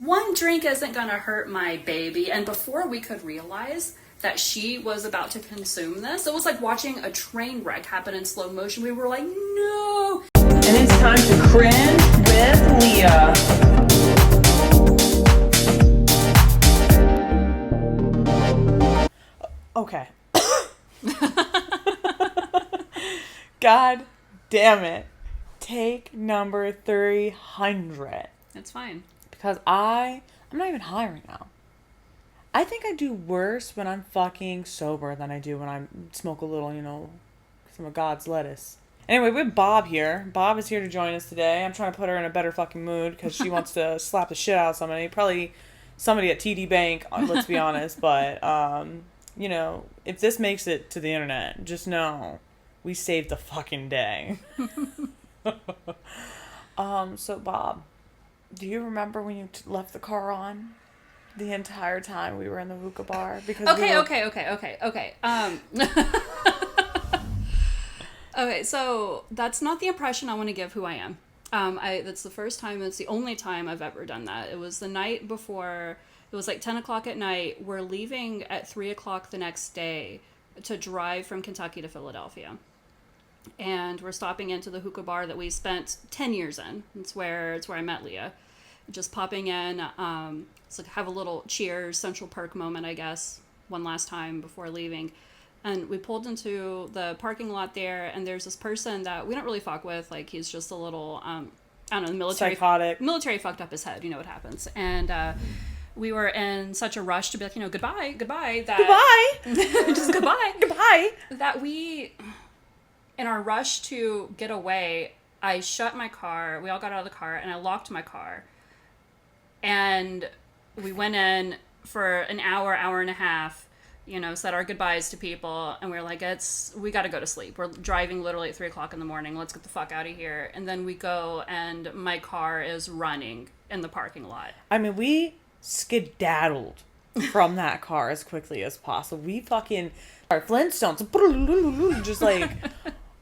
one drink isn't gonna hurt my baby. And before we could realize that she was about to consume this, it was like watching a train wreck happen in slow motion. We were like, no. And it's time to cringe with Leah. Okay. God damn it. Take number 300. It's fine. Because I'm not even high right now. I think I do worse when I'm fucking sober than I do when I smoke a little, some of God's lettuce. Anyway, we have Bob here. Bob is here to join us today. I'm trying to put her in a better fucking mood because she wants to slap the shit out of somebody. Probably somebody at TD Bank, let's be honest. But, if this makes it to the internet, just know we saved the fucking day. So Bob, do you remember when you left the car on the entire time we were in the hookah bar? Because Okay. Okay, so that's not the impression I want to give who I am. That's the first time, it's the only time I've ever done that. It was the night before, it was like 10 o'clock at night. We're leaving at 3 o'clock the next day to drive from Kentucky to Philadelphia. And we're stopping into the hookah bar that we spent 10 years in. It's where I met Leah. Just popping in, so have a little cheers, Central Perk moment, I guess, one last time before leaving. And we pulled into the parking lot there, and there's this person that we don't really fuck with. Like, he's just a little, I don't know, military. Psychotic. Military fucked up his head, you know what happens. And we were in such a rush to be like, goodbye. That, Goodbye! just goodbye. Goodbye! That we, in our rush to get away, I shut my car. We all got out of the car, and I locked my car. And we went in for an hour and a half, said our goodbyes to people, and we were like, we got to go to sleep. We're driving literally at 3 o'clock in the morning. Let's get the fuck out of here. And then we go, and my car is running in the parking lot. I mean, we skedaddled from that car as quickly as possible. We fucking, our Flintstones, just like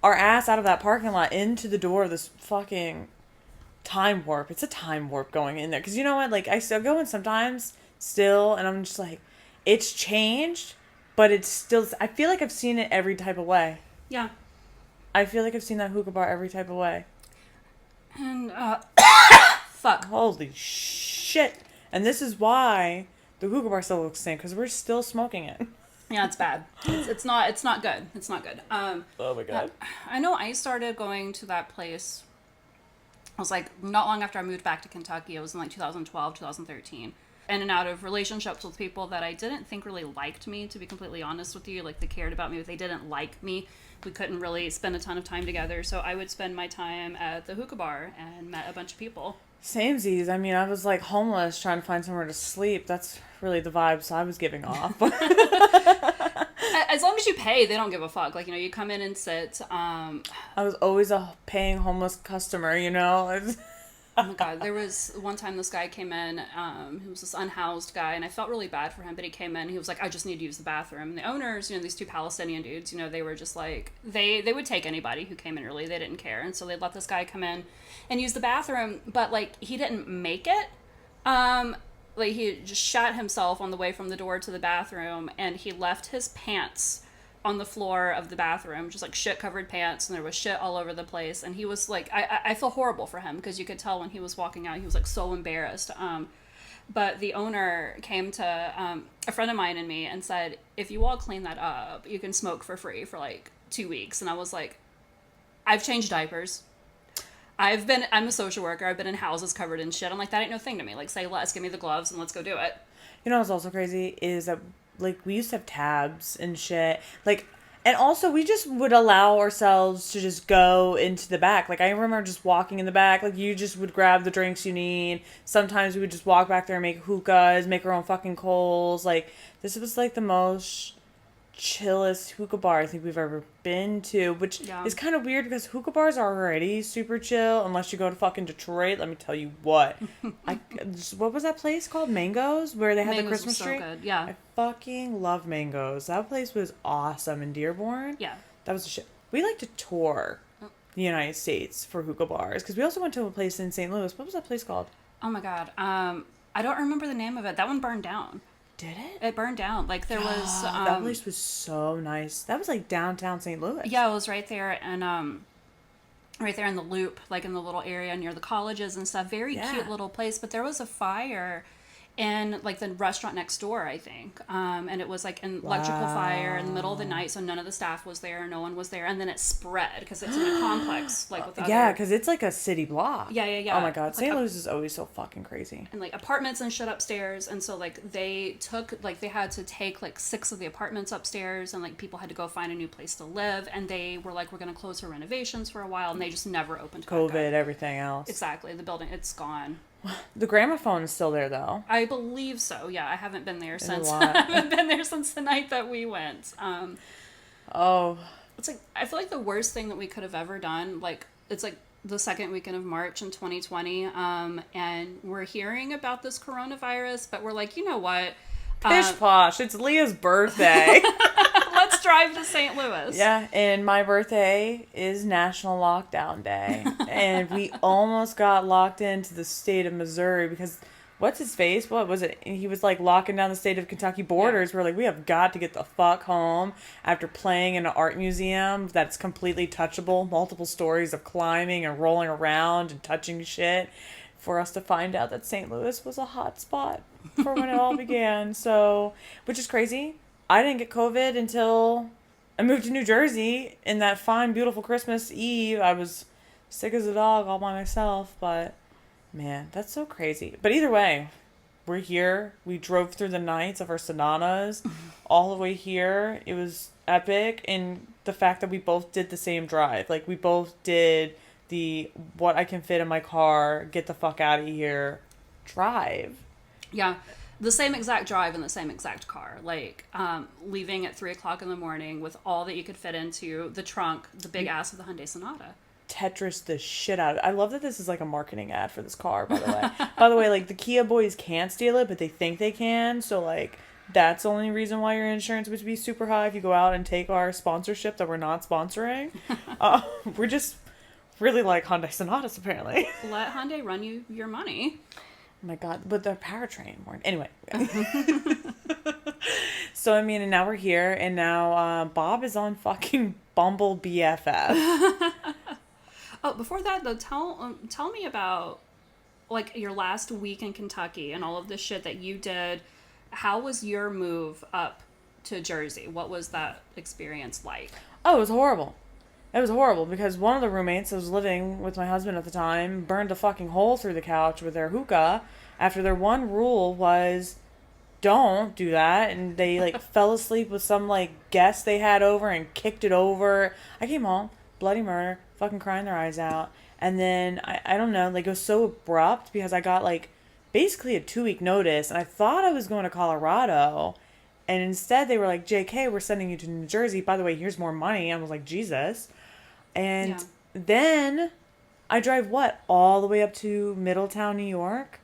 our ass out of that parking lot into the door of this fucking time warp. It's a time warp going in there. Because you know what? Like, I still go in sometimes still, and I'm just like, it's changed, but it's still, I feel like I've seen it every type of way. Yeah. I feel like I've seen that hookah bar every type of way. And, fuck. Holy shit. And this is why the hookah bar still looks the same, because we're still smoking it. Yeah, it's bad. It's not good. It's not good. Oh my God. I know I started going to that place, I was like, not long after I moved back to Kentucky. It was in like 2012, 2013. In and out of relationships with people that I didn't think really liked me, to be completely honest with you. Like, they cared about me, but they didn't like me. We couldn't really spend a ton of time together. So I would spend my time at the hookah bar and met a bunch of people. Samesies. I mean, I was like homeless trying to find somewhere to sleep. That's really the vibes I was giving off. As long as you pay, they don't give a fuck. Like, you come in and sit. I was always a paying homeless customer, Oh my God, there was one time this guy came in, he was this unhoused guy, and I felt really bad for him, but he came in, he was like, I just need to use the bathroom. And the owners, these two Palestinian dudes, they were just like, they would take anybody who came in early, they didn't care, and so they'd let this guy come in and use the bathroom, but, like, he didn't make it. Like, he just shot himself on the way from the door to the bathroom, and he left his pants on the floor of the bathroom, just like shit covered pants, and there was shit all over the place. And he was like, I feel horrible for him, because you could tell when he was walking out, he was like so embarrassed. But the owner came to a friend of mine and me and said, if you all clean that up, you can smoke for free for like 2 weeks. And I was like, I've changed diapers. I'm a social worker. I've been in houses covered in shit. I'm like, that ain't no thing to me. Like, say less, give me the gloves and let's go do it. What's also crazy is that, like, we used to have tabs and shit. Like, and also we just would allow ourselves to just go into the back. Like, I remember just walking in the back. Like, you just would grab the drinks you need. Sometimes we would just walk back there and make hookahs, make our own fucking coals. Like, this was like the most chillest hookah bar I think we've ever been to, which is kind of weird because hookah bars are already super chill unless you go to fucking Detroit. Let me tell you what. What was that place called? Mangoes? Where they had Mangoes the Christmas tree? was so good. Yeah. I fucking love Mangoes. That place was awesome in Dearborn. Yeah. That was the shit. We like to tour the United States for hookah bars because we also went to a place in St. Louis. What was that place called? Oh my God. I don't remember the name of it. That one burned down. Did it? It burned down. Like there was That place was so nice. That was like downtown St. Louis. Yeah, it was right there, and right there in the Loop, like in the little area near the colleges and stuff. Very cute little place. But there was a fire in like the restaurant next door, I think, and it was like an electrical fire in the middle of the night, so none of the staff was there, no one was there, and then it spread because it's in a complex, like with other... Yeah, because it's like a city block. Yeah. Oh my god, It's St. like Louis is always so fucking crazy. and like apartments and shit upstairs, and so like they had to take like 6 of the apartments upstairs, and like people had to go find a new place to live, and they were like, we're gonna close for renovations for a while, and they just never opened back up. COVID, everything else. Exactly, the building, it's gone. The gramophone is still there though. I believe so. Yeah, I haven't been there since. I haven't been there since the night that we went. It's like I feel like the worst thing that we could have ever done. Like it's like the second weekend of March in 2020, and we're hearing about this coronavirus, but we're like, you know what? Pish posh! It's Leah's birthday. Let's drive to St. Louis. Yeah, and my birthday is National Lockdown Day. And we almost got locked into the state of Missouri because, what's his face? What was it? He was like locking down the state of Kentucky borders. Yeah. We're like, we have got to get the fuck home after playing in an art museum that's completely touchable. Multiple stories of climbing and rolling around and touching shit. For us to find out that St. Louis was a hot spot for when it all began. So, which is crazy. I didn't get COVID until I moved to New Jersey in that fine, beautiful Christmas Eve. I was sick as a dog all by myself, but man, that's so crazy. But either way, we're here. We drove through the nights of our Sonatas all the way here. It was epic. And the fact that we both did the same drive. Like, we both did the what I can fit in my car, get the fuck out of here drive. Yeah. The same exact drive in the same exact car, like leaving at 3:00 in the morning with all that you could fit into the trunk, the big ass of the Hyundai Sonata. Tetris the shit out of it. I love that this is like a marketing ad for this car, by the way. By the way, like the Kia boys can't steal it, but they think they can. So like that's the only reason why your insurance would be super high if you go out and take our sponsorship that we're not sponsoring. We're just really like Hyundai Sonatas apparently. Let Hyundai run you your money. Oh my god, but the powertrain more. Anyway. So, I mean, and now we're here, and now Bob is on fucking Bumble BFF. Oh, before that, though, tell me about, like, your last week in Kentucky and all of the shit that you did. How was your move up to Jersey? What was that experience like? Oh, it was horrible. It was horrible because one of the roommates that was living with my husband at the time burned a fucking hole through the couch with their hookah after their one rule was don't do that. And they like fell asleep with some like guest they had over and kicked it over. I came home, bloody murder, fucking crying their eyes out. And then I don't know, like it was so abrupt because I got like basically a 2-week notice and I thought I was going to Colorado. And instead they were like, JK, we're sending you to New Jersey. By the way, here's more money. I was like, Jesus. And then I drive all the way up to Middletown, New York,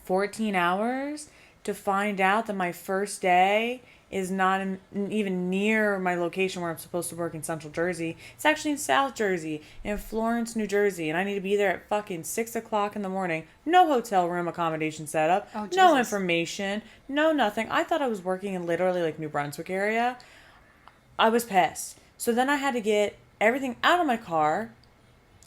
14 hours to find out that my first day is not even near my location where I'm supposed to work in Central Jersey. It's actually in South Jersey, in Florence, New Jersey. And I need to be there at fucking 6:00 in the morning. No hotel room accommodation set up. Oh, no information. No nothing. I thought I was working in literally like New Brunswick area. I was pissed. So then I had to get everything out of my car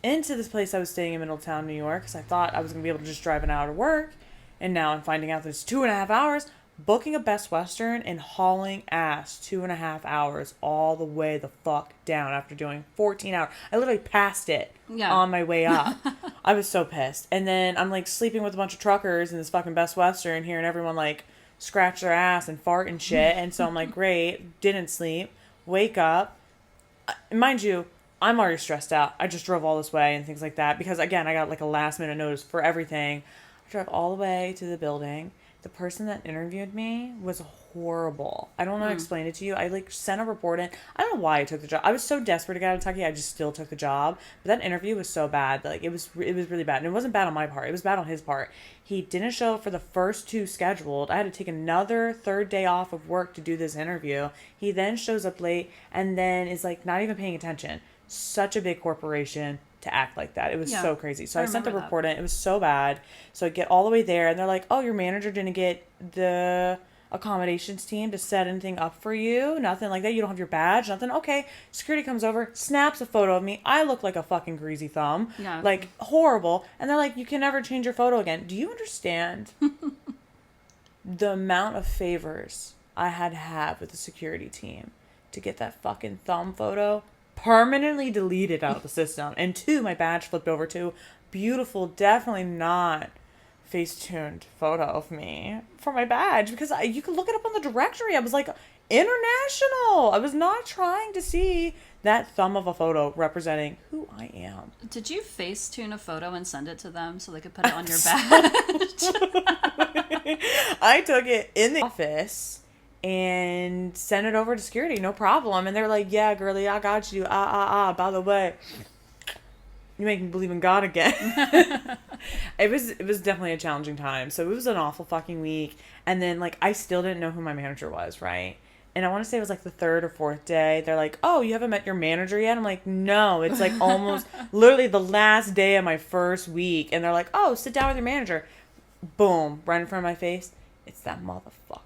into this place I was staying in Middletown, New York, because I thought I was going to be able to just drive an hour to work. And now I'm finding out that it's 2.5 hours, booking a Best Western and hauling ass 2.5 hours all the way the fuck down after doing 14 hours. I literally passed it on my way up. I was so pissed. And then I'm like sleeping with a bunch of truckers in this fucking Best Western, hearing everyone like scratch their ass and fart and shit. And so I'm like, great, didn't sleep, wake up. Mind you, I'm already stressed out. I just drove all this way and things like that because, again, I got like a last minute notice for everything. I drove all the way to the building. The person that interviewed me was horrible. I don't know how to explain it to you. I like sent a report in. I don't know why I took the job. I was so desperate to get out of Kentucky, I just still took the job. But that interview was so bad. Like it was really bad. And it wasn't bad on my part. It was bad on his part. He didn't show up for the first 2 scheduled. I had to take another 3rd day off of work to do this interview. He then shows up late and then is like not even paying attention. Such a big corporation. to act like that. It was so crazy. So I sent the remember report in. It was so bad. So I get all the way there, and they're like, oh, your manager didn't get the accommodations team to set anything up for you. Nothing like that. You don't have your badge. Nothing. Okay. Security comes over, snaps a photo of me. I look like a fucking greasy thumb. Yeah. Like, horrible. And they're like, you can never change your photo again. Do you understand the amount of favors I had to have with the security team to get that fucking thumb photo permanently deleted out of the system? And 2, my badge flipped over to beautiful, definitely not face-tuned photo of me for my badge, because you can look it up on the directory. I was like, international. I was not trying to see that thumb of a photo representing who I am. Did you Facetune a photo and send it to them so they could put it on your badge? I took it in the office and sent it over to security, no problem. And they're like, yeah, girlie, I got you. By the way, you make me believe in God again. It was definitely a challenging time. So it was an awful fucking week. And then, like, I still didn't know who my manager was, right? And I want to say it was like the 3rd or 4th day. They're like, oh, you haven't met your manager yet? I'm like, no. It's like almost literally the last day of my first week. And they're like, oh, sit down with your manager. Boom, right in front of my face. It's that motherfucker.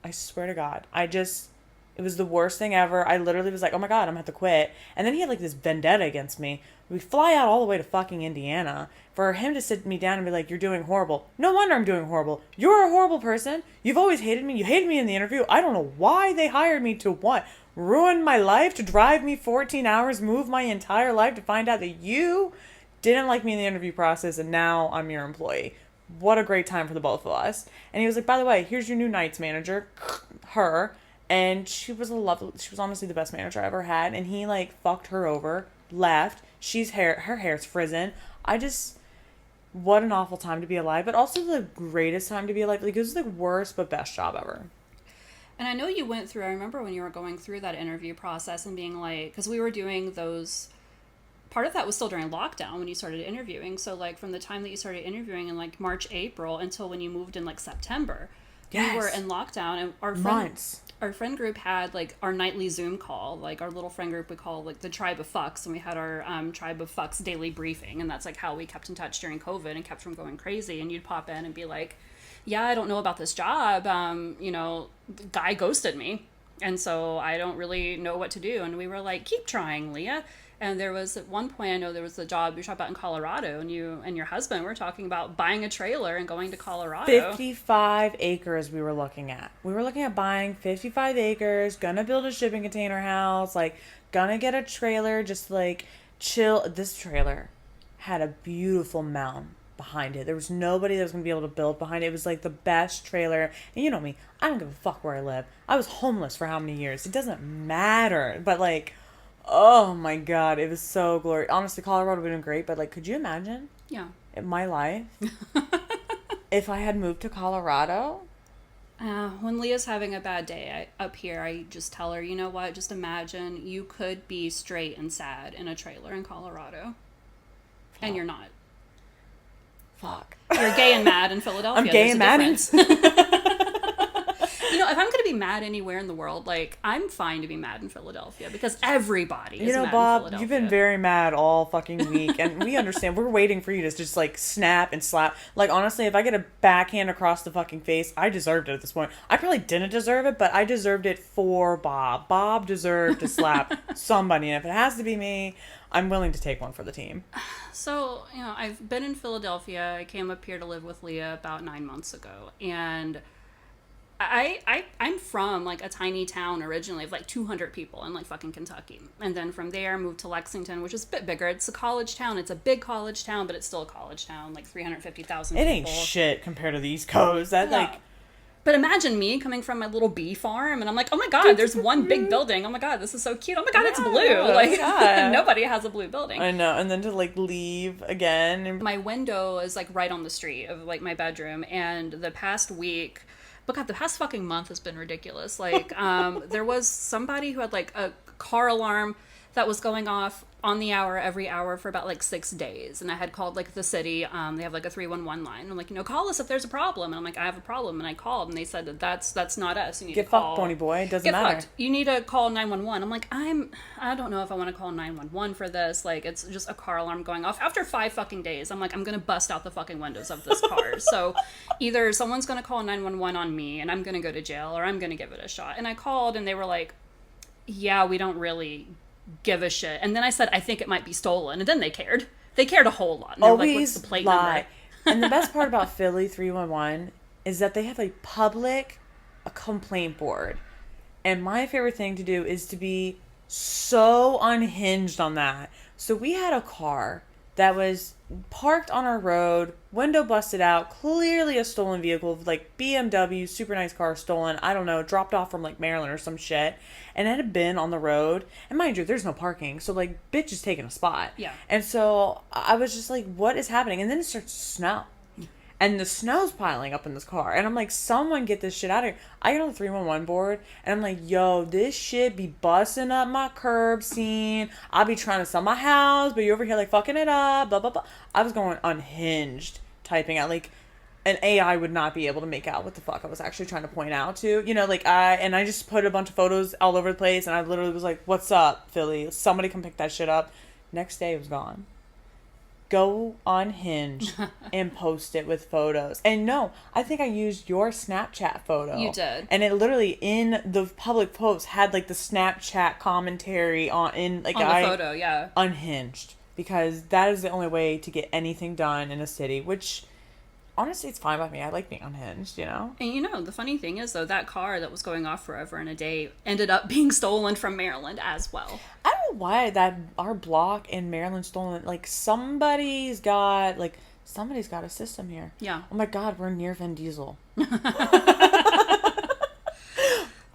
I swear to God. It was the worst thing ever. I literally was like, oh my God, I'm gonna have to quit. And then he had like this vendetta against me. We fly out all the way to fucking Indiana for him to sit me down and be like, you're doing horrible. No wonder I'm doing horrible. You're a horrible person. You've always hated me. You hated me in the interview. I don't know why they hired me to what? Ruin my life? To drive me 14 hours, move my entire life to find out that you didn't like me in the interview process and now I'm your employee. What a great time for the both of us. And he was like, by the way, here's your new nights manager. Her. And she was honestly the best manager I ever had. And he like fucked her over, left. Her hair's frizzen. What an awful time to be alive, but also the greatest time to be alive. Like, it was the worst but best job ever. And I know you went through, I remember when you were going through that interview process and being like, because we were doing those, part of that was still during lockdown when you started interviewing. So like from the time that you started interviewing in like March, April until when you moved in like September, yes, we were in lockdown, and our friend group had like our nightly Zoom call, like our little friend group we call like the Tribe of Fucks, and we had our Tribe of Fucks daily briefing, and that's like how we kept in touch during COVID and kept from going crazy. And you'd pop in and be like, yeah, I don't know about this job, the guy ghosted me, and so I don't really know what to do. And we were like, keep trying, Leah. And there was at one point, I know there was a job you talked about in Colorado, and you and your husband were talking about buying a trailer and going to Colorado. 55 acres we were looking at. We were looking at buying 55 acres, gonna build a shipping container house, like, gonna get a trailer, just, like, chill. This trailer had a beautiful mountain behind it. There was nobody that was gonna be able to build behind it. It was, like, the best trailer. And you know me, I don't give a fuck where I live. I was homeless for how many years? It doesn't matter. But, like, oh my God, it was so glorious. Honestly, Colorado would have been great, but like, could you imagine? Yeah. In my life, if I had moved to Colorado? When Leah's having a bad day up here, I just tell her, you know what? Just imagine you could be straight and sad in a trailer in Colorado, and you're not. Fuck. You're gay and mad in Philadelphia. I'm gay and mad. You know, if I'm going to be mad anywhere in the world, like, I'm fine to be mad in Philadelphia because everybody is mad in Bob, Philadelphia. you've been very mad all fucking week, and we understand. We're waiting for you to just, like, snap and slap. Like, honestly, if I get a backhand across the fucking face, I deserved it at this point. I probably didn't deserve it, but I deserved it for Bob. Bob deserved to slap somebody, and if it has to be me, I'm willing to take one for the team. So, I've been in Philadelphia. I came up here to live with Leah about 9 months ago, and I'm from like a tiny town originally of like 200 people in like fucking Kentucky, and then from there moved to Lexington, which is a bit bigger. It's a college town. It's a big college town, but it's still a college town, like 350,000 people. It ain't shit compared to the East Coast. But imagine me coming from my little bee farm, and I'm like, oh my God, there's one big building. Oh my God, this is so cute. Oh my God, it's blue. Like, nobody has a blue building. I know. And then to like leave again. My window is like right on the street of like my bedroom, and the past week, but God, the past fucking month has been ridiculous. Like, there was somebody who had like a car alarm that was going off on the hour every hour for about like 6 days. And I had called like the city. They have like a 311 line. I'm like, call us if there's a problem. And I'm like, I have a problem. And I called and they said that's not us. You need Get to call. fucked, pony boy. It doesn't matter. Fucked. You need to call 911. I'm like, I don't know if I want to call 911 for this. Like, it's just a car alarm going off. After 5 fucking days, I'm like, I'm going to bust out the fucking windows of this car. So either someone's going to call 911 on me and I'm going to go to jail, or I'm going to give it a shot. And I called and they were like, yeah, we don't really give a shit. And then I said, I think it might be stolen. And then they cared. They cared a whole lot. And they were like, what's the plate number? And the best part about Philly 311 is that they have a public complaint board. And my favorite thing to do is to be so unhinged on that. So we had a car that was parked on our road, window busted out, clearly a stolen vehicle, like BMW, super nice car, stolen, I don't know, dropped off from like Maryland or some shit, and it had been on the road. And mind you, there's no parking, so like, bitch is taking a spot. Yeah. And so I was just like, what is happening? And then it starts to snow. And the snow's piling up in this car. And I'm like, someone get this shit out of here. I get on the 311 board, and I'm like, yo, this shit be busting up my curb scene. I'll be trying to sell my house, but you're over here, like, fucking it up, blah, blah, blah. I was going unhinged, typing out, like, an AI would not be able to make out what the fuck I was actually trying to point out to. I just put a bunch of photos all over the place, and I literally was like, what's up, Philly? Somebody come pick that shit up. Next day, it was gone. Go on Hinge and post it with photos. And no, I think I used your Snapchat photo. You did. And it literally in the public post had like the Snapchat commentary on the photo, yeah. Unhinged. Because that is the only way to get anything done in a city, which honestly it's fine by me. I like being unhinged, And the funny thing is though, that car that was going off forever and a day ended up being stolen from Maryland as well. I don't know why our block in Maryland stolen. Like somebody's got a system here. Yeah. Oh my God, we're near Vin Diesel.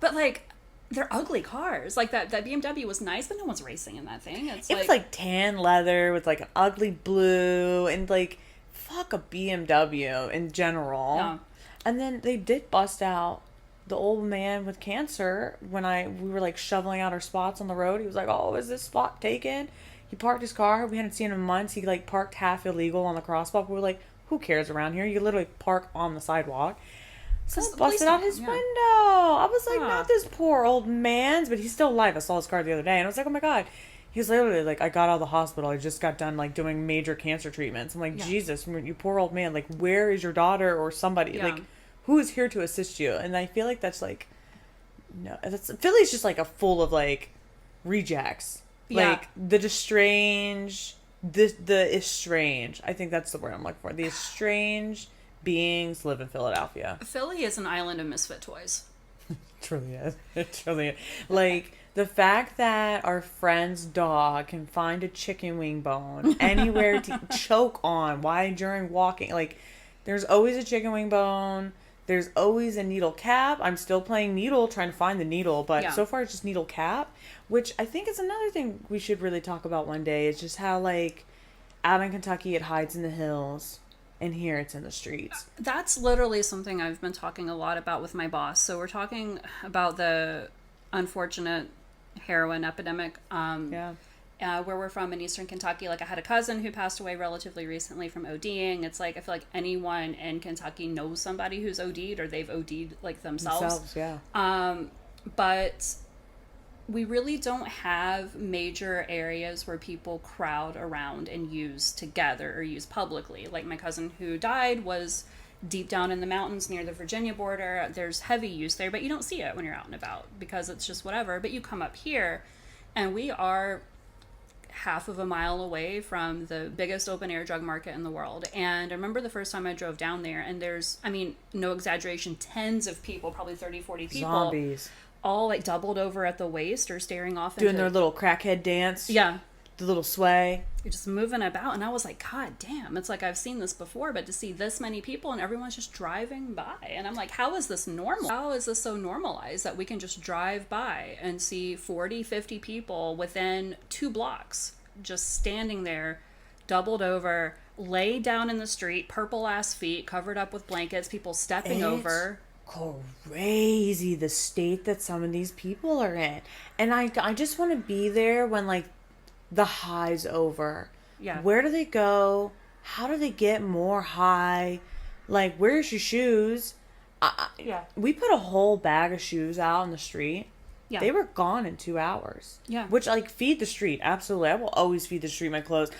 But like, they're ugly cars. Like that BMW was nice, but no one's racing in that thing. It was like tan leather with like an ugly blue and like fuck a BMW in general. Yeah. And then they did bust out the old man with cancer when we were like shoveling out our spots on the road. He was like, oh, is this spot taken? He parked his car. We hadn't seen him in months. He like parked half illegal on the crosswalk. We were like, who cares around here? You literally park on the sidewalk. So busted out his window. I was like, not this poor old man's, but he's still alive. I saw his car the other day and I was like, oh my God. He was literally like, I got out of the hospital. I just got done like doing major cancer treatments. I'm like, Jesus, you poor old man. Like, where is your daughter or somebody? Yeah. Like, who is here to assist you? And I feel like that's like, no, Philly's just like a full of like rejects. Yeah. Like the estranged, the estranged. I think that's the word I'm looking for. The estranged beings live in Philadelphia. Philly is an island of misfit toys. Truly is. It truly is. Like, the fact that our friend's dog can find a chicken wing bone anywhere to choke on during walking. Like, there's always a chicken wing bone. There's always a needle cap. I'm still playing needle, trying to find the needle. But so far, it's just needle cap. Which I think is another thing we should really talk about one day. Is just how, like, out in Kentucky, it hides in the hills. And here it's in the streets. That's literally something I've been talking a lot about with my boss. So we're talking about the unfortunate heroin epidemic where we're from in Eastern Kentucky. Like, I had a cousin who passed away relatively recently from ODing. It's like, I feel like anyone in Kentucky knows somebody who's OD'd or they've OD'd like themselves. But we really don't have major areas where people crowd around and use together or use publicly. Like, my cousin who died was deep down in the mountains near the Virginia border. There's heavy use there, but you don't see it when you're out and about because it's just whatever. But you come up here and we are half of a mile away from the biggest open air drug market in the world. And I remember the first time I drove down there, and there's, I mean, no exaggeration, tens of people, probably 30, 40 people. Zombies. All like doubled over at the waist or staring off doing their little crackhead dance. Yeah. The little sway. You're just moving about. And I was like, God damn, it's like I've seen this before, but to see this many people and everyone's just driving by. And I'm like, how is this normal? How is this so normalized that we can just drive by and see 40, 50 people within 2 blocks just standing there, doubled over, laid down in the street, purple ass feet, covered up with blankets, people stepping over. crazy the state that some of these people are in. And I just want to be there when like the high's over. Yeah. Where do they go? How do they get more high? Like, where's your shoes? Yeah. We put a whole bag of shoes out on the street. Yeah. They were gone in 2 hours. Yeah. Which, like, feed the street. Absolutely. I will always feed the street my clothes.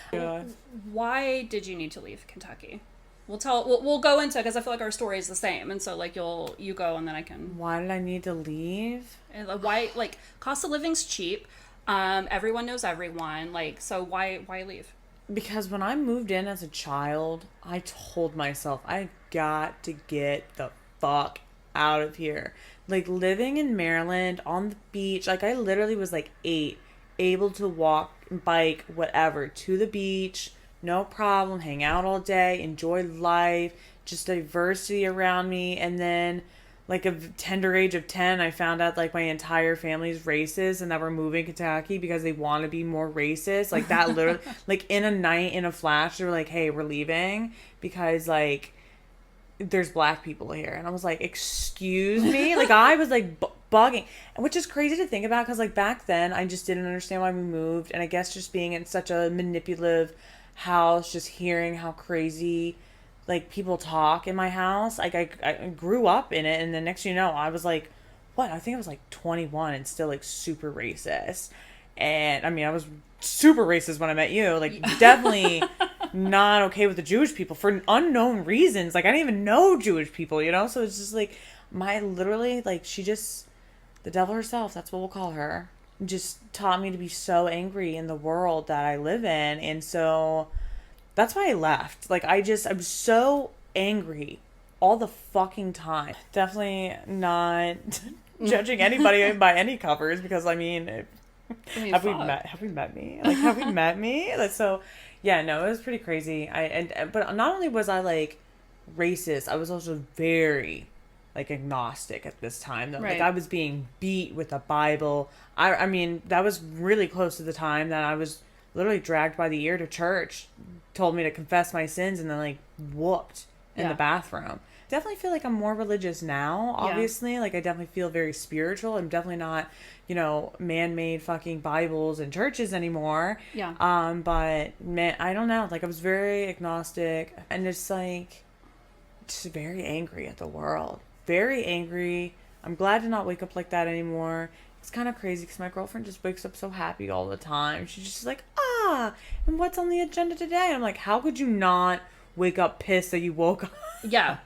Why did you need to leave Kentucky? We'll go into, because I feel like our story is the same, and so like you go and then I can. Why did I need to leave? And why, like, cost of living's cheap. Everyone knows everyone. Like, so why leave? Because when I moved in as a child, I told myself I got to get the fuck out of here. Like, living in Maryland on the beach, like, I literally was like 8, able to walk, bike, whatever, to the beach, no problem, hang out all day, enjoy life, just diversity around me. And then, like, a tender age of 10, I found out, like, my entire family's racist and that we're moving to Kentucky because they want to be more racist. Like, that literally, like, in a night, in a flash, they were like, hey, we're leaving because, like, there's black people here. And I was like, excuse me? Like, I was, like, bugging. Which is crazy to think about because, like, back then, I just didn't understand why we moved. And I guess just being in such a manipulative house, just hearing how crazy, like, people talk in my house. Like, I grew up in it. And the next thing you know, I was, like, what? I think I was, like, 21 and still, like, super racist. And, I mean, I was super racist when I met you. Like, definitely not okay with the Jewish people for unknown reasons. Like, I didn't even know Jewish people, you know? So it's just, like, literally, like, she just, the devil herself, that's what we'll call her, just taught me to be so angry in the world that I live in. And so that's why I left. Like, I'm so angry all the fucking time. Definitely not judging anybody by any covers because, I mean, have we met me? Like, have we met me? Like, so, yeah, no, it was pretty crazy. But not only was I, like, racist, I was also very, like, agnostic at this time. Though. Right. Like, I was being beat with a Bible. I mean, that was really close to the time that I was literally dragged by the ear to church, told me to confess my sins, and then, like, whooped in the bathroom. Definitely feel like I'm more religious now, obviously. Like, I definitely feel very spiritual. I'm definitely not, you know, man-made fucking Bibles and churches anymore. Yeah. But, man, I don't know. Like, I was very agnostic and just, like, just very angry at the world. Very angry. I'm glad to not wake up like that anymore. It's kind of crazy because my girlfriend just wakes up so happy all the time. She's just like, and what's on the agenda today? And I'm like, how could you not wake up pissed that you woke up? Yeah.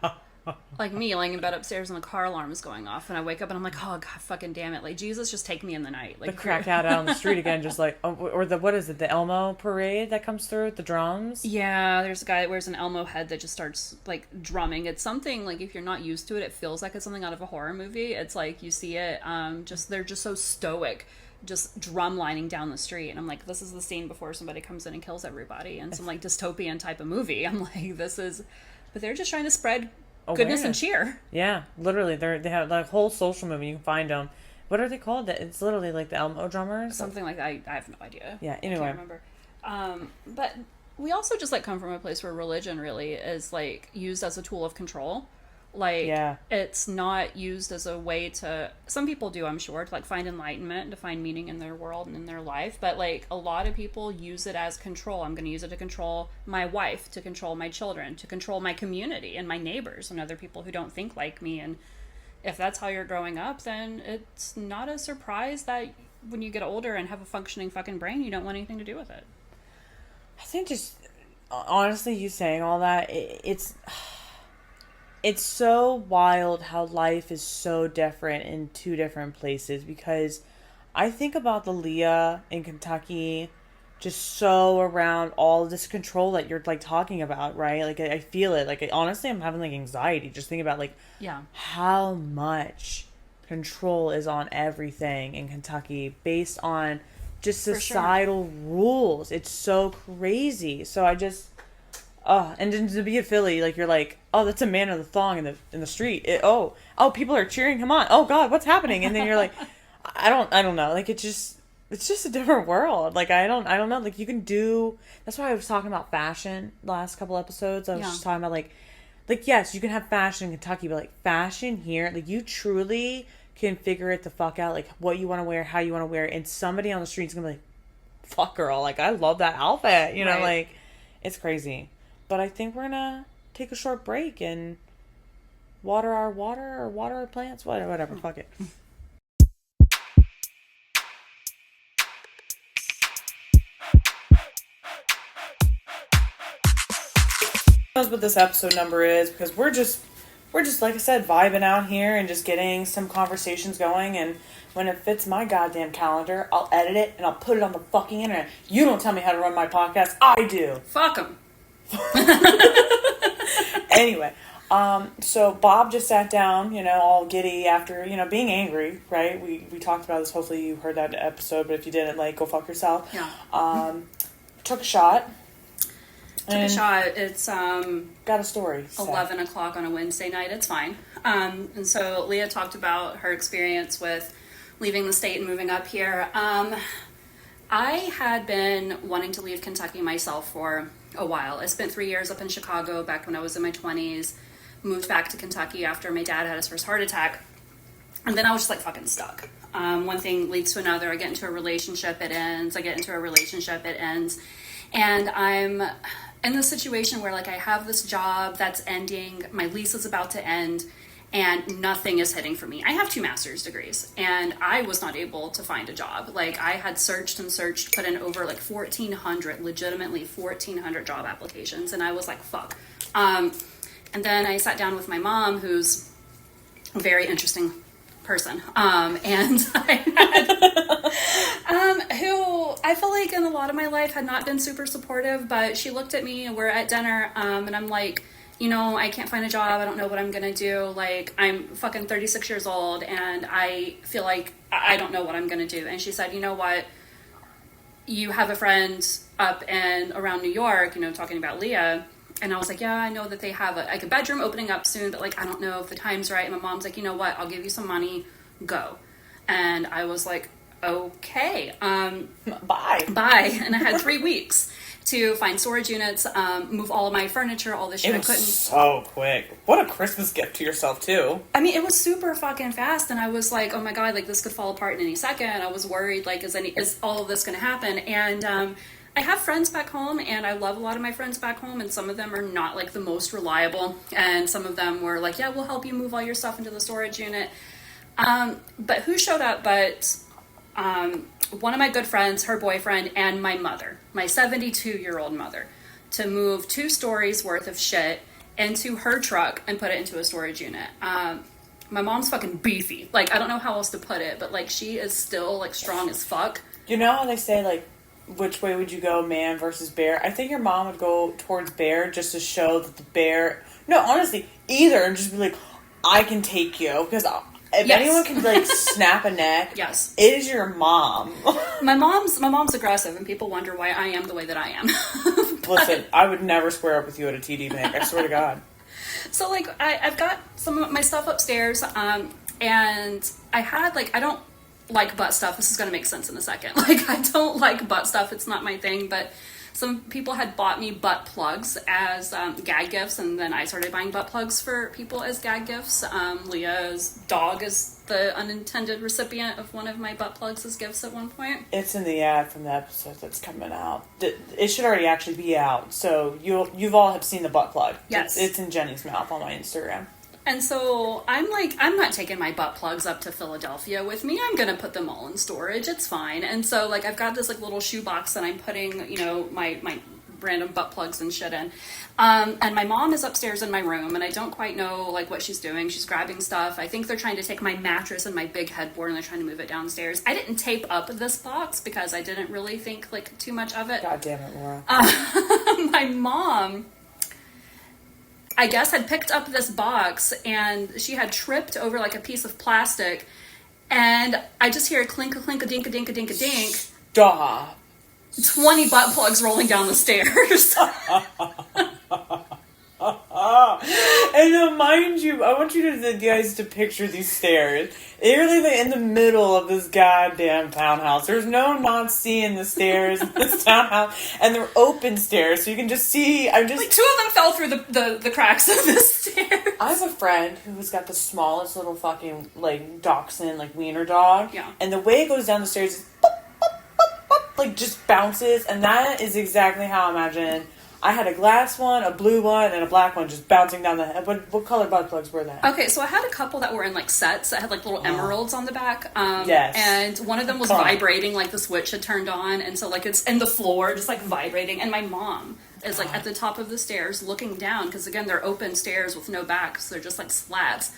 Like me, laying in bed upstairs and the car alarm is going off, and I wake up and I'm like, oh god, fucking damn it! Like, Jesus, just take me in the night. Like, the crack out on the street again, just like, or what is it? The Elmo parade that comes through with the drums. Yeah, there's a guy that wears an Elmo head that just starts like drumming. It's something like if you're not used to it, it feels like it's something out of a horror movie. It's like you see it, they're just so stoic, just drum lining down the street, and I'm like, this is the scene before somebody comes in and kills everybody, and some like dystopian type of movie. I'm like, this is, but they're just trying to spread goodness and cheer. Yeah, literally, they have like whole social movement. You can find them. What are they called? It's literally like the Elmo drummers. Something like that. I have no idea. Yeah. Anyway, I can't remember. But we also just like come from a place where religion really is like used as a tool of control. Like, it's not used as a way to, some people do, I'm sure, to like find enlightenment, to find meaning in their world and in their life. But like a lot of people use it as control. I'm going to use it to control my wife, to control my children, to control my community and my neighbors and other people who don't think like me. And if that's how you're growing up, then it's not a surprise that when you get older and have a functioning fucking brain, you don't want anything to do with it. I think just, honestly, you saying all that, it's so wild how life is so different in two different places, because I think about the Leah in Kentucky just so around all this control that you're like talking about, right? Like I feel it. Like honestly, I'm having like anxiety just thinking about like how much control is on everything in Kentucky based on just societal rules. It's so crazy. So I just and then to be a Philly, like you're like, oh, that's a man in the thong in the street. People are cheering him on. Oh God, what's happening? And then you're like, I don't know. Like it's just a different world. Like I don't know. Like you can do. That's why I was talking about fashion last couple episodes. I was just talking about like like, yes, you can have fashion in Kentucky, but, like, fashion here, like, you truly can figure it the fuck out, like, what you want to wear, how you want to wear it, and somebody on the street's gonna be like, fuck, girl, like, I love that outfit, you know, Right. like, it's crazy. But I think we're gonna take a short break and water our plants, whatever, fuck it. Knows what this episode number is, because we're just like I said, vibing out here and just getting some conversations going, and when it fits my goddamn calendar, I'll edit it and I'll put it on the fucking internet. You don't tell me how to run my podcast, I do. Fuck them. Anyway, so Bob just sat down, all giddy after, being angry, right? We talked about this. Hopefully you heard that episode, but if you didn't, like, go fuck yourself. Yeah. Took a shot. It's Got a story. 11 o'clock on a Wednesday night. It's fine. And so Leah talked about her experience with leaving the state and moving up here. I had been wanting to leave Kentucky myself for a while. I spent 3 years up in Chicago back when I was in my 20s. Moved back to Kentucky after my dad had his first heart attack. And then I was just, like, fucking stuck. One thing leads to another. I get into a relationship, it ends. I get into a relationship, it ends. And I'm in this situation where, like, I have this job that's ending, my lease is about to end, and nothing is hitting for me. I have 2 master's degrees, and I was not able to find a job. Like, I had searched and searched, put in over, like, 1,400 job applications, and I was like, fuck. And then I sat down with my mom, who's a very interesting person, and I had, who I feel like in a lot of my life had not been super supportive, but she looked at me and we're at dinner, and I'm like, I can't find a job, I don't know what I'm gonna do, like, I'm fucking 36 years old, and I feel like I don't know what I'm gonna do. And she said, you know what, you have a friend up and around New York, talking about Leah. And I was like, yeah, I know that they have a bedroom opening up soon, but, like, I don't know if the time's right. And my mom's like, you know what, I'll give you some money, go. And I was like, okay, bye. And I had 3 weeks to find storage units, move all of my furniture, all this shit. It was so quick. What a Christmas gift to yourself, too. I mean, it was super fucking fast, and I was like, oh my god, like, this could fall apart in any second. I was worried, like, is all of this gonna happen? And I have friends back home, and I love a lot of my friends back home, and some of them are not, like, the most reliable, and some of them were like, yeah, we'll help you move all your stuff into the storage unit. But who showed up but one of my good friends, her boyfriend, and my mother, my 72-year-old mother, to move 2 stories worth of shit into her truck and put it into a storage unit. My mom's fucking beefy. Like, I don't know how else to put it, but, like, she is still, like, strong as fuck. You know how they say, like, which way would you go, man versus bear? I think your mom would go towards bear just to show that the bear... No, honestly, either. And just be like, I can take you. Because if anyone can, like, snap a neck, yes, it is your mom. My mom's aggressive, and people wonder why I am the way that I am. Listen, I would never square up with you at a TD Bank. I swear to God. So, like, I've got some of my stuff upstairs, and I had, like, I don't like butt stuff. This is going to make sense in a second. Like, I don't like butt stuff. It's not my thing, but some people had bought me butt plugs as gag gifts, and then I started buying butt plugs for people as gag gifts. Leah's dog is the unintended recipient of one of my butt plugs as gifts at one point. It's in the ad from the episode that's coming out. It should already actually be out, so you've all have seen the butt plug. Yes. It's in Jenny's mouth on my Instagram. And so I'm like, I'm not taking my butt plugs up to Philadelphia with me. I'm going to put them all in storage. It's fine. And so, like, I've got this, like, little shoebox that I'm putting, my random butt plugs and shit in. And my mom is upstairs in my room, and I don't quite know, like, what she's doing. She's grabbing stuff. I think they're trying to take my mattress and my big headboard, and they're trying to move it downstairs. I didn't tape up this box because I didn't really think, like, too much of it. God damn it, Laura. My mom, I guess, had picked up this box, and she had tripped over, like, a piece of plastic, and I just hear a clink, a clink, a dink, a dink, a dink, a dink. Stop. 20 butt plugs rolling down the stairs. And mind you, I want you guys to picture these stairs. They're like in the middle of this goddamn townhouse. There's no not seeing the stairs in this townhouse, and they're open stairs, so you can just see. Like 2 of them fell through the cracks of the stairs. I have a friend who's got the smallest little fucking like dachshund, like wiener dog. Yeah. And the way it goes down the stairs is boop, boop, boop, boop, like just bounces, and that is exactly how I imagine. I had a glass one, a blue one, and a black one just bouncing down the head. What color butt plugs were they? Okay, so I had a couple that were in like sets that had like little emeralds on the back. Yes. And one of them was vibrating, like the switch had turned on, and so like it's in the floor, just like vibrating. And my mom is like at the top of the stairs looking down, because again, they're open stairs with no back, so they're just like slats,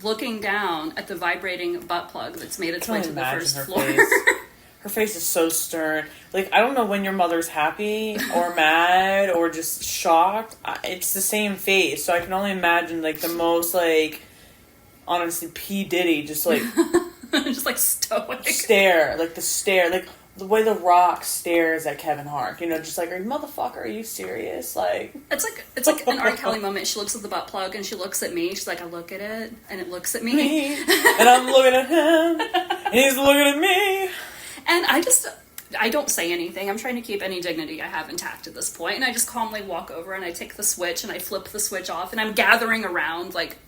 looking down at the vibrating butt plug that's made its way to the first floor. Her face is so stern. Like, I don't know when your mother's happy or mad or just shocked. It's the same face. So I can only imagine, like, the most, like, honestly, P. Diddy, just, like... just, like, stoic. Stare. Like, the stare. Like, the way The Rock stares at Kevin Hart. You know, just like, motherfucker, are you serious? Like... It's like an R. Kelly moment. She looks at the butt plug and she looks at me. She's like, I look at it, and it looks at me. And I'm looking at him. And he's looking at me. And I don't say anything. I'm trying to keep any dignity I have intact at this point. And I just calmly walk over and I take the switch and I flip the switch off. And I'm gathering around, like,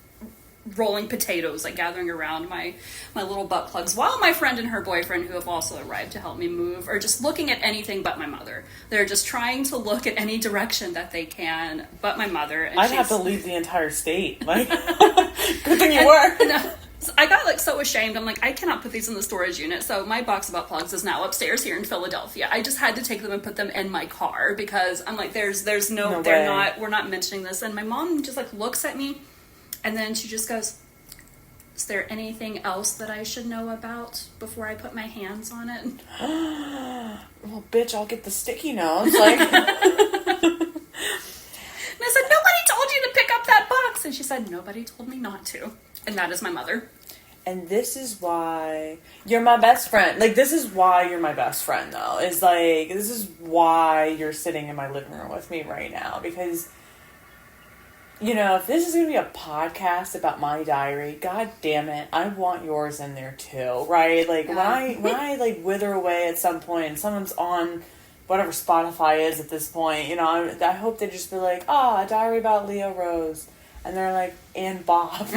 rolling potatoes, like, gathering around my little butt plugs. While my friend and her boyfriend, who have also arrived to help me move, are just looking at anything but my mother. They're just trying to look at any direction that they can but my mother. And I'd have to leave the entire state. Like, good thing you were. I got like so ashamed. I'm like, I cannot put these in the storage unit. So my box of butt plugs is now upstairs here in Philadelphia. I just had to take them and put them in my car because I'm like, there's no they're way. We're not mentioning this. And my mom just like looks at me and then she just goes, is there anything else that I should know about before I put my hands on it? Well, bitch, I'll get the sticky notes. Like, and I said, nobody told you to pick up that box. And she said, nobody told me not to. And that is my mother. And this is why you're my best friend. Like, this is why you're my best friend, though. Is like, this is why you're sitting in my living room with me right now. Because, you know, if this is going to be a podcast about my diary, god damn it, I want yours in there too, right? Like, yeah. when I like wither away at some point and someone's on whatever Spotify is at this point, you know, I hope they just be like, a diary about Leah Rose. And they're like, and Bob.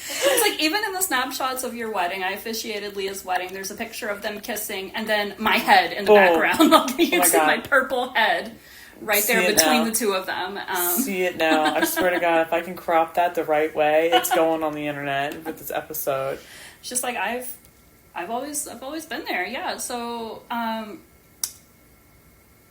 It's like, even in the snapshots of your wedding, I officiated Leah's wedding. There's a picture of them kissing, and then my head in the background. You see my purple head right there between the two of them. See it now. I swear to God, if I can crop that the right way, it's going on the internet with this episode. It's just like, I've always been there. Yeah. So,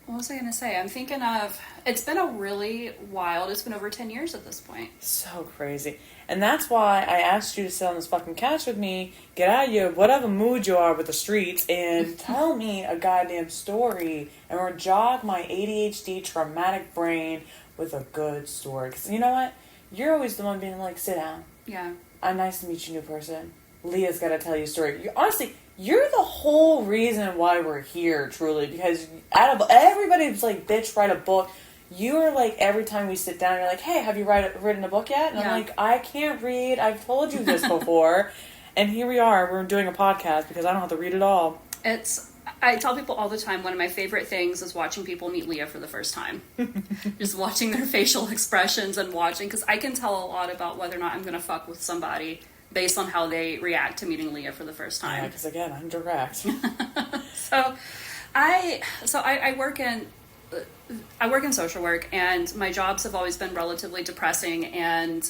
what was I going to say? I'm thinking of, it's been a really wild, it's been over 10 years at this point. So crazy. And that's why I asked you to sit on this fucking couch with me, get out of your whatever mood you are with the streets, and tell me a goddamn story, or jog my ADHD traumatic brain with a good story. Because you know what? You're always the one being like, sit down. Yeah. I'm nice to meet you, new person. Leah's got to tell you a story. Honestly, you're the whole reason why we're here, truly, because out of everybody who's like, bitch, write a book, you are like, every time we sit down, you're like, hey, have you written a book yet? And I'm like, I can't read. I've told you this before. And here we are. We're doing a podcast because I don't have to read it all. I tell people all the time, one of my favorite things is watching people meet Leah for the first time. Just watching their facial expressions and watching, because I can tell a lot about whether or not I'm going to fuck with somebody based on how they react to meeting Leah for the first time. Yeah, because again, I'm direct. So I work in social work, and my jobs have always been relatively depressing, and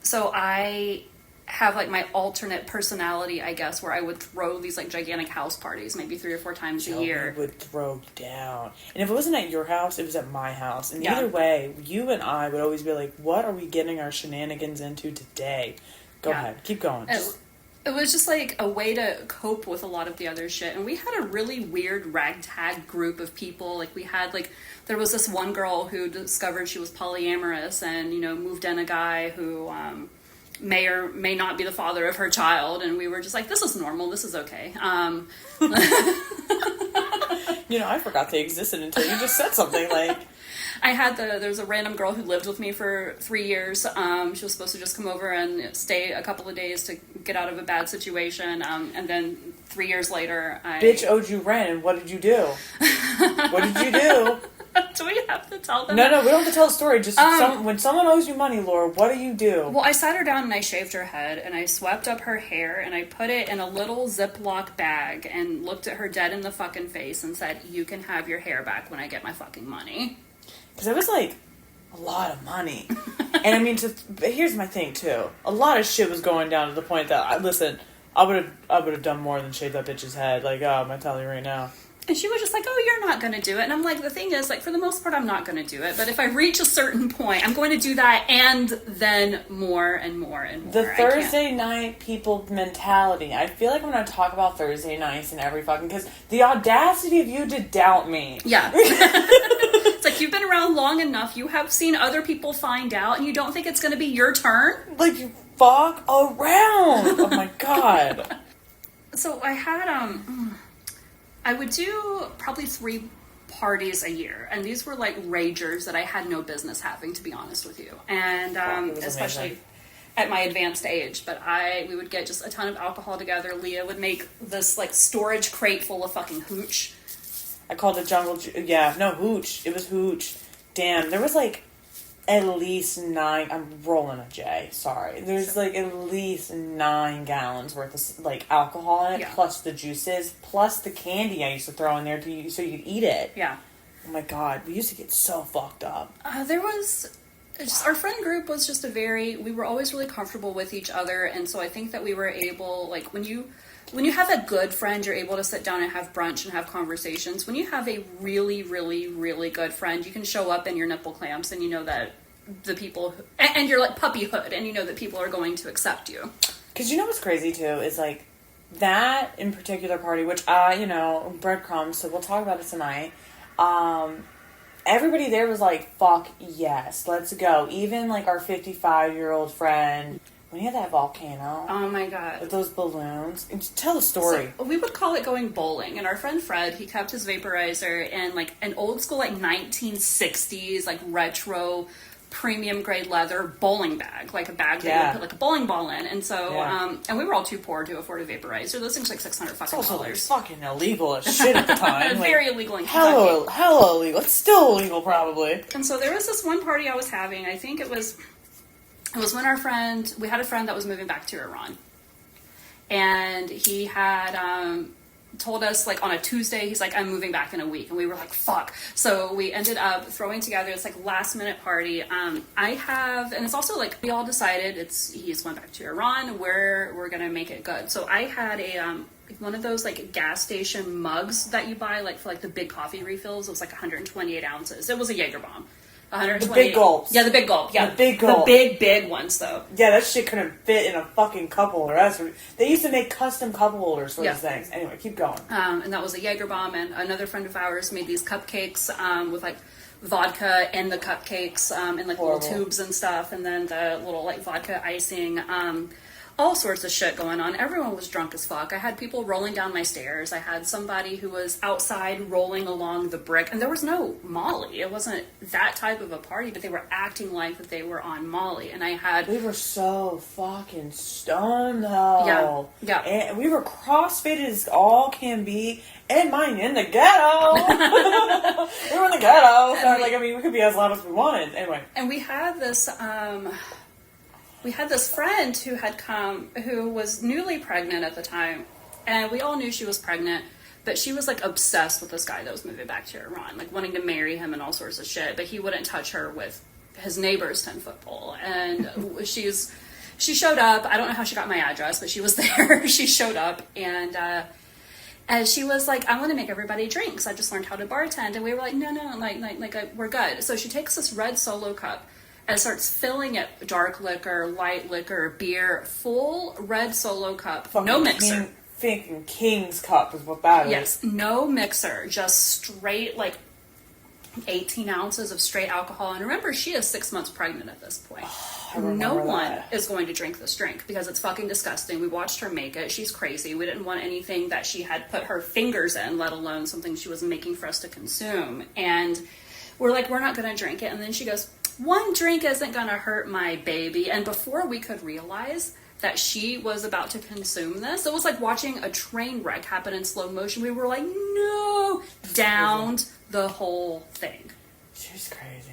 so I have like my alternate personality, I guess, where I would throw these like gigantic house parties, maybe 3 or 4 times a year. I would throw down. And if it wasn't at your house, it was at my house. And either way, you and I would always be like, what are we getting our shenanigans into today? Go ahead. Keep going. It was just like a way to cope with a lot of the other shit. And we had a really weird ragtag group of people. Like, we had, like, there was this one girl who discovered she was polyamorous and, you know, moved in a guy who may or may not be the father of her child. And we were just like, this is normal. This is okay. You know, I forgot they existed until you just said something like... I had there was a random girl who lived with me for 3 years. She was supposed to just come over and stay a couple of days to get out of a bad situation. And then 3 years later, Bitch owed you rent, and what did you do? What did you do? Do we have to tell them? No, we don't have to tell the story. Just when someone owes you money, Laura, what do you do? Well, I sat her down and I shaved her head and I swept up her hair and I put it in a little Ziploc bag and looked at her dead in the fucking face and said, "You can have your hair back when I get my fucking money." Because it was like a lot of money. And I mean, but here's my thing too. A lot of shit was going down to the point that I would have done more than shave that bitch's head. Like, oh, I'm gonna tell you right now. And she was just like, "Oh, you're not going to do it." And I'm like, the thing is, like, for the most part, I'm not going to do it. But if I reach a certain point, I'm going to do that and then more and more and more. The Thursday night people mentality. I feel like I'm going to talk about Thursday nights and every fucking... Because the audacity of you to doubt me. Yeah. It's like, you've been around long enough. You have seen other people find out, and you don't think it's going to be your turn? Like, you fuck around. Oh, my God. So I had... I would do probably 3 parties a year, and these were like ragers that I had no business having, to be honest with you. And especially amazing. At my advanced age. But we would get just a ton of alcohol together. Leah would make this like storage crate full of fucking hooch. I called it hooch. It was hooch. Damn, there was like at least 9. I'm rolling a J. Sorry. There's like at least 9 gallons worth of like alcohol in it, yeah. Plus the juices, plus the candy I used to throw in there so you could eat it. Yeah. Oh my God, we used to get so fucked up. There was our friend group was just we were always really comfortable with each other, and so I think that we were able, like, when you have a good friend, you're able to sit down and have brunch and have conversations. When you have a really, really, really good friend, you can show up in your nipple clamps and you know that the people... And you're like puppyhood, and you know that people are going to accept you. Because you know what's crazy, too, is like that in particular party, which, breadcrumbs, so we'll talk about it tonight. Everybody there was like, fuck yes, let's go. Even like our 55-year-old friend... When you had that volcano. Oh my God. With those balloons. Tell the story. So we would call it going bowling. And our friend Fred, he kept his vaporizer in like an old school like 1960s like retro premium grade leather bowling bag. Like a bag that you would put like a bowling ball in. And so, and we were all too poor to afford a vaporizer. Those things like $600 fucking also dollars. Like fucking illegal as shit at the time. Very illegal in Kentucky. Hell illegal. It's still illegal probably. And so there was this one party I was having. I think it was when we had a friend that was moving back to Iran. And he had told us, like, on a Tuesday, he's like, "I'm moving back in a week." And we were like, fuck. So we ended up throwing together this, like, last-minute party. And it's also, like, we all decided he's going back to Iran. We're going to make it good. So I had one of those, like, gas station mugs that you buy, like, for, like, the big coffee refills. It was, like, 128 ounces. It was a Jaeger bomb. The big gulps. Yeah, the big gulp. Yeah, the big gulp. The big ones, though. Yeah, that shit couldn't fit in a fucking cup holder. They used to make custom cup holders for those things. Anyway, keep going. And that was a Jaeger bomb, and another friend of ours made these cupcakes with like vodka in the cupcakes and like little tubes and stuff, and then the little like vodka icing. All sorts of shit going on. Everyone was drunk as fuck. I had people rolling down my stairs. I had somebody who was outside rolling along the brick. And there was no Molly. It wasn't that type of a party, but they were acting like that they were on Molly. And we were so fucking stoned, though. Yeah. And we were crossfaded as all can be. And mine in the ghetto. We were in the ghetto. So, we could be as loud as we wanted. Anyway. And we had this... We had this friend who had come, who was newly pregnant at the time, and we all knew she was pregnant, but she was, like, obsessed with this guy that was moving back to Iran, like, wanting to marry him and all sorts of shit, but he wouldn't touch her with his neighbor's 10-foot pole, and she showed up. I don't know how she got my address, but she was there. She showed up, and she was like, "I want to make everybody drinks. I just learned how to bartend," and we were like, no, we're good. So she takes this red Solo cup, and starts filling it dark liquor, light liquor, beer, full red Solo cup, fucking no mixer. Thinking King's cup is what that is. Yes, no mixer, just straight, like, 18 ounces of straight alcohol. And remember, she is 6 months pregnant at this point. No one is going to drink this drink because it's fucking disgusting. We watched her make it. She's crazy. We didn't want anything that she had put her fingers in, let alone something she was making for us to consume. And we're like, we're not going to drink it. And then she goes, one drink isn't going to hurt my baby. And before we could realize that she was about to consume this, it was like watching a train wreck happen in slow motion. We were like, no, downed the whole thing. She's crazy.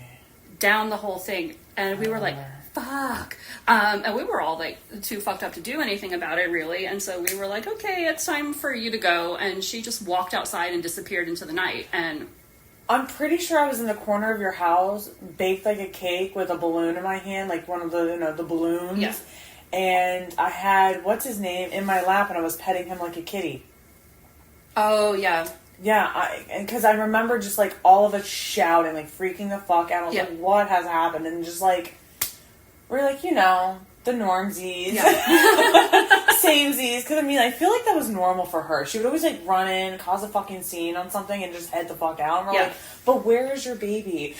Down the whole thing. And we were like, fuck. And we were all like too fucked up to do anything about it, really. And so we were like, okay, it's time for you to go. And she just walked outside and disappeared into the night. And I'm pretty sure I was in the corner of your house, baked like a cake with a balloon in my hand, like one of the, the balloons. Yeah. And I had, what's his name, in my lap, and I was petting him like a kitty. Oh, yeah. Yeah, because I remember just, like, all of us shouting, like, freaking the fuck out. I was like, what has happened? And just, like, we're like, the normsies. Yeah. Samesies. Because, I mean, I feel like that was normal for her. She would always, like, run in, cause a fucking scene on something, and just head the fuck out. And we're like, but where is your baby?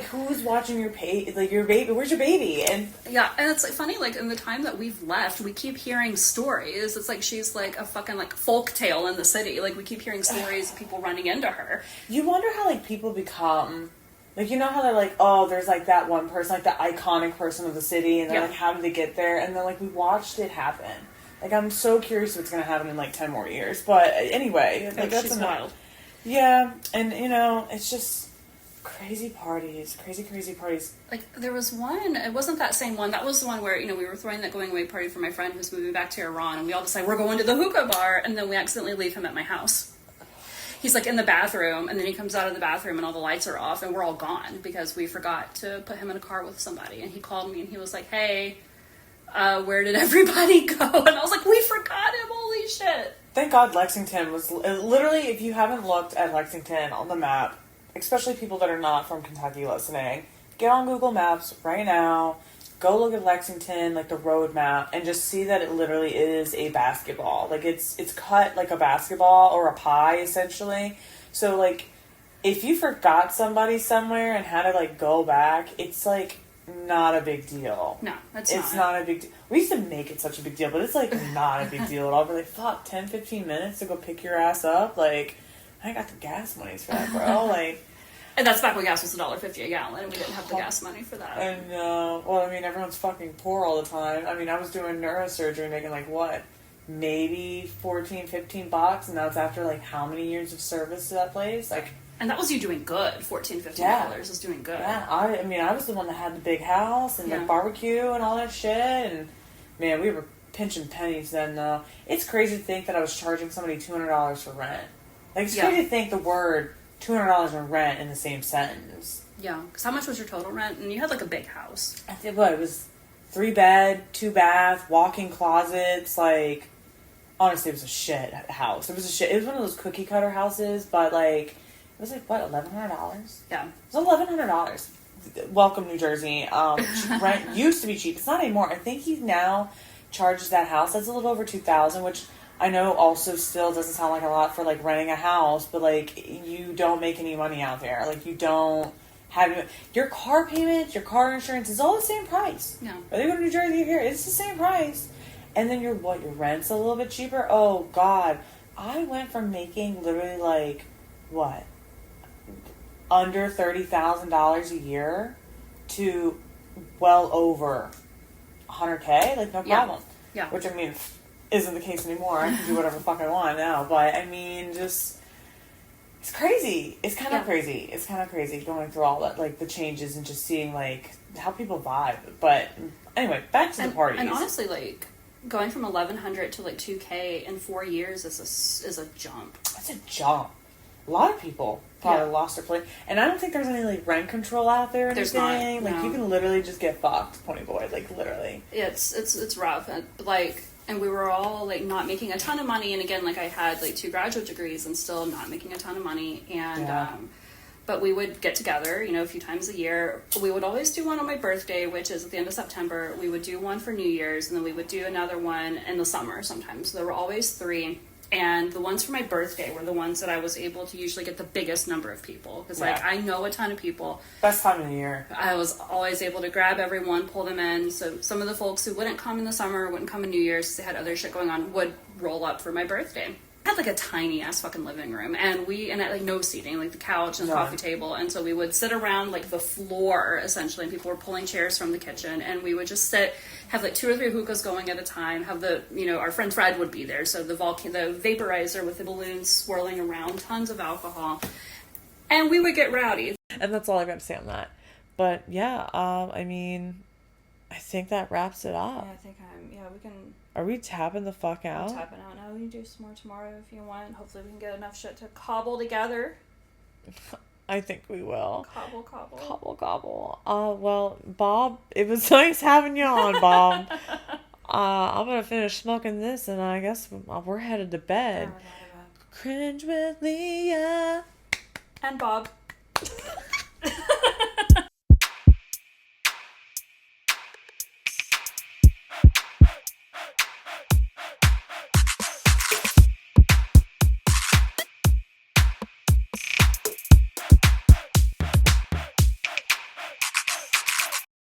Who's watching your your baby? Where's your baby? And it's like funny, like in the time that we've left, we keep hearing stories. It's like she's like a fucking like folk tale in the city. Like we keep hearing stories of people running into her. You wonder how like people become, like how they're like, oh, there's like that one person, like the iconic person of the city, and they're like, how did they get there? And then like we watched it happen. Like I'm so curious what's gonna happen in like 10 more years. But anyway, like that's wild. Yeah, and it's just crazy parties. Like there was one, it wasn't that same one. That was the one where, we were throwing that going away party for my friend who's moving back to Iran, and we all decide we're going to the hookah bar, and then we accidentally leave him at my house. He's like in the bathroom, and then he comes out of the bathroom and all the lights are off, and we're all gone because we forgot to put him in a car with somebody. And he called me and he was like, hey, where did everybody go? And I was like, we forgot him, holy shit. Thank God Lexington was literally, if you haven't looked at Lexington on the map, especially people that are not from Kentucky listening, get on Google Maps right now, go look at Lexington, like the road map, and just see that it literally is a basketball. Like it's cut like a basketball or a pie essentially. So like if you forgot somebody somewhere and had to like go back, it's like not a big deal. No, it's not a big deal. We used to make it such a big deal, but it's like not a big deal at all. We're like, fuck, 10-15 minutes to go pick your ass up, like I ain't got the gas money for that, bro. Like, and that's back when gas was $1.50 a gallon, and we didn't have the gas money for that. And well, I mean, everyone's fucking poor all the time. I mean, I was doing neurosurgery, making like what, maybe $14-15, and that's after like how many years of service to that place, like. And that was you doing good. $14-15 was doing good. Yeah, I mean, I was the one that had the big house and the barbecue and all that shit, and man, we were pinching pennies then. Though it's crazy to think that I was charging somebody $200 for rent. Like, it's crazy to think the word $200 in rent in the same sentence. Yeah, because how much was your total rent? And you had, like, a big house. I think, it was 3 bed, 2 bath, walk-in closets, like, honestly, it was a shit house. It was a shit. It was one of those cookie cutter houses, but, like, it was, like, what, $1,100? Yeah. It was $1,100. Welcome, New Jersey. Rent used to be cheap. It's not anymore. I think he now charges that house. That's a little over $2,000, which I know also still doesn't sound like a lot for, like, renting a house, but, like, you don't make any money out there. Like, you don't have... Your car payments, your car insurance is all the same price. Yeah. Whether you go to New Jersey or here, it's the same price. And then your rent's a little bit cheaper? Oh, God. I went from making literally, like, what? Under $30,000 a year to well over $100K? Like, no problem. Yeah. Which, I mean... isn't the case anymore. I can do whatever the fuck I want now. But, I mean, just... It's crazy. It's kind of crazy. It's kind of crazy going through all that, like, the changes and just seeing, like, how people vibe. But, anyway, back to the parties. And honestly, like, going from 1,100 to, like, 2K in 4 years is a jump. That's a jump. A lot of people probably lost their place. And I don't think there's any, like, rent control out there or there's anything. Not, like, you can literally just get fucked, pony boy. Like, literally. It's rough. And, like... And we were all, like, not making a ton of money. And again, like, I had, like, 2 graduate degrees and still not making a ton of money. And, but we would get together, a few times a year. We would always do one on my birthday, which is at the end of September. We would do one for New Year's, and then we would do another one in the summer sometimes. So there were always 3. And the ones for my birthday were the ones that I was able to usually get the biggest number of people. Because, like, I know a ton of people. Best time of the year. I was always able to grab everyone, pull them in. So some of the folks who wouldn't come in the summer, wouldn't come in New Year's because they had other shit going on, would roll up for my birthday. had like a tiny ass fucking living room, and had like no seating, like the couch and the coffee table, and so we would sit around like the floor essentially, and people were pulling chairs from the kitchen, and we would just sit, have like 2 or 3 hookahs going at a time, have the, our friend Fred would be there, so the vaporizer with the balloons swirling around, tons of alcohol, and we would get rowdy. And that's all I got to say on that. But yeah, I mean, I think that wraps it up. Yeah, I think we can. Are we tapping the fuck out? We're tapping out now. We can do some more tomorrow if you want. Hopefully we can get enough shit to cobble together. I think we will. Cobble, cobble. Cobble, cobble. Well, Bob, it was nice having you on, Bob. I'm gonna finish smoking this, and I guess we're headed to bed. Cringe with Leah. And Bob.